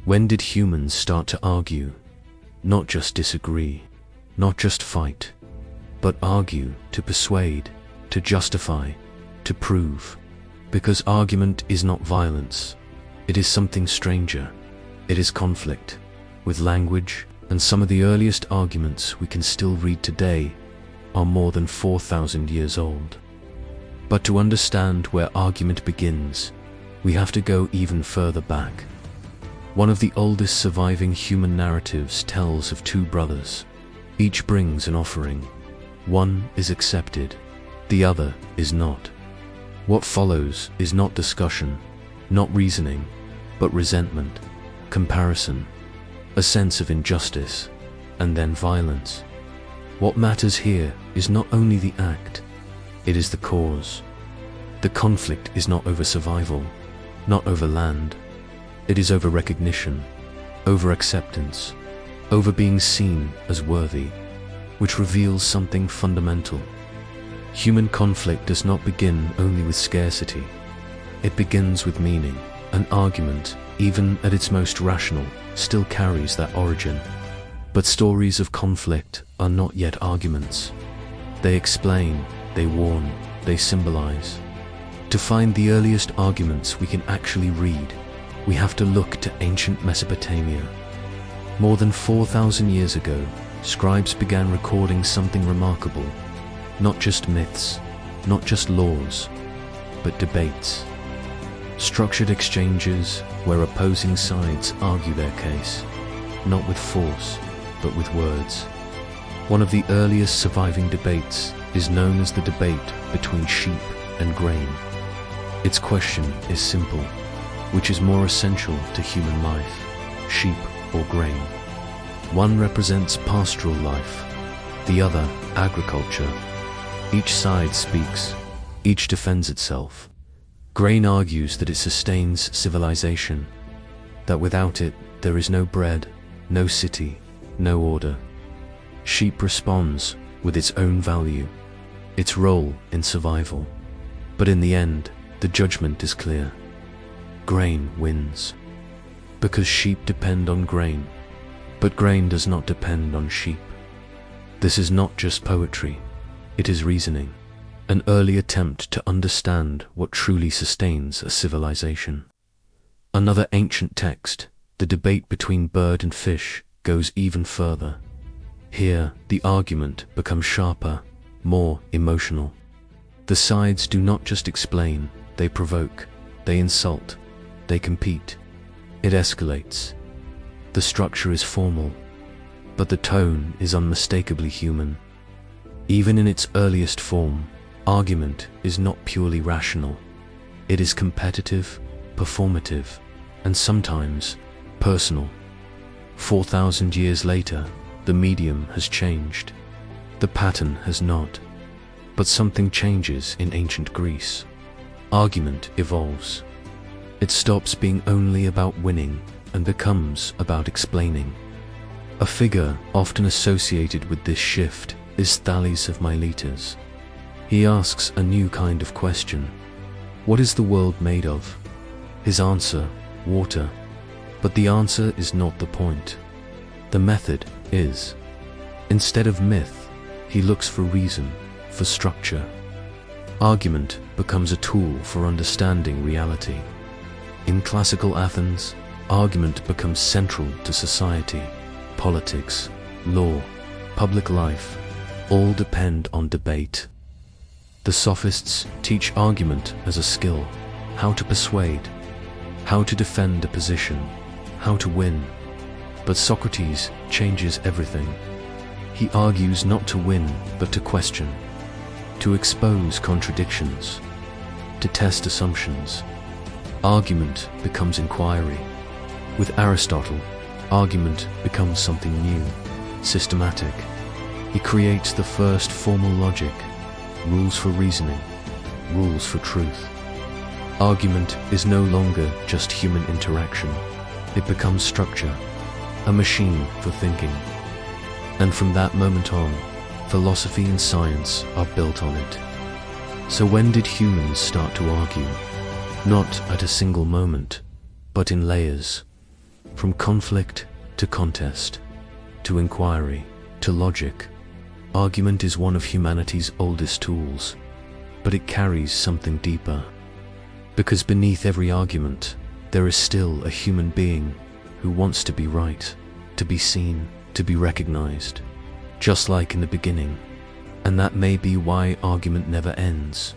When did humans start to argue? Not just disagree, not just fight, but argue to persuade, to justify, to prove. Because argument is not violence. It is something stranger. It is conflict. With language, and some of the earliest arguments we can still read today are more than 4,000 years old. But to understand where argument begins, we have to go even further back. One of the oldest surviving human narratives tells of two brothers. Each brings an offering. One is accepted, the other is not. What follows is not discussion, not reasoning, but resentment, comparison, a sense of injustice, and then violence. What matters here is not only the act, it is the cause. The conflict is not over survival, not over land. It is over recognition, over acceptance, over being seen as worthy, which reveals something fundamental. Human conflict does not begin only with scarcity. It begins with meaning. An argument, even at its most rational, still carries that origin. But stories of conflict are not yet arguments. They explain, they warn, they symbolize. To find the earliest arguments we can actually read, we have to look to ancient Mesopotamia. More than 4,000 years ago, scribes began recording something remarkable. Not just myths, not just laws, but debates. Structured exchanges where opposing sides argue their case, not with force, but with words. One of the earliest surviving debates is known as the debate between sheep and grain. Its question is simple: which is more essential to human life, sheep or grain? One represents pastoral life, the other agriculture. Each side speaks, each defends itself. Grain argues that it sustains civilization, that without it there is no bread, no city, no order. Sheep responds with its own value, its role in survival. But in the end, the judgment is clear. Grain wins. Because sheep depend on grain, but grain does not depend on sheep. This is not just poetry, it is reasoning, an early attempt to understand what truly sustains a civilization. Another ancient text, the debate between bird and fish, goes even further. Here, the argument becomes sharper, more emotional. The sides do not just explain, they provoke, they insult, they compete. It escalates. The structure is formal, but the tone is unmistakably human. Even in its earliest form, argument is not purely rational. It is competitive, performative, and sometimes personal. 4,000 years later, the medium has changed. The pattern has not. But something changes in ancient Greece. Argument evolves. It stops being only about winning and becomes about explaining. A figure often associated with this shift is Thales of Miletus. He asks a new kind of question. What is the world made of? His answer, water. But the answer is not the point. The method is. Instead of myth, he looks for reason, for structure. Argument becomes a tool for understanding reality. In classical Athens, argument becomes central to society. Politics, law, public life, all depend on debate. The sophists teach argument as a skill, how to persuade, how to defend a position, how to win. But Socrates changes everything. He argues not to win, but to question, to expose contradictions, to test assumptions. Argument becomes inquiry. With Aristotle, argument becomes something new, systematic. He creates the first formal logic, rules for reasoning, rules for truth. Argument is no longer just human interaction. It becomes structure, a machine for thinking. And from that moment on, philosophy and science are built on it. So when did humans start to argue? Not at a single moment, but in layers. From conflict to contest, to inquiry, to logic, argument is one of humanity's oldest tools, but it carries something deeper. Because beneath every argument, there is still a human being who wants to be right, to be seen, to be recognized, just like in the beginning. And that may be why argument never ends.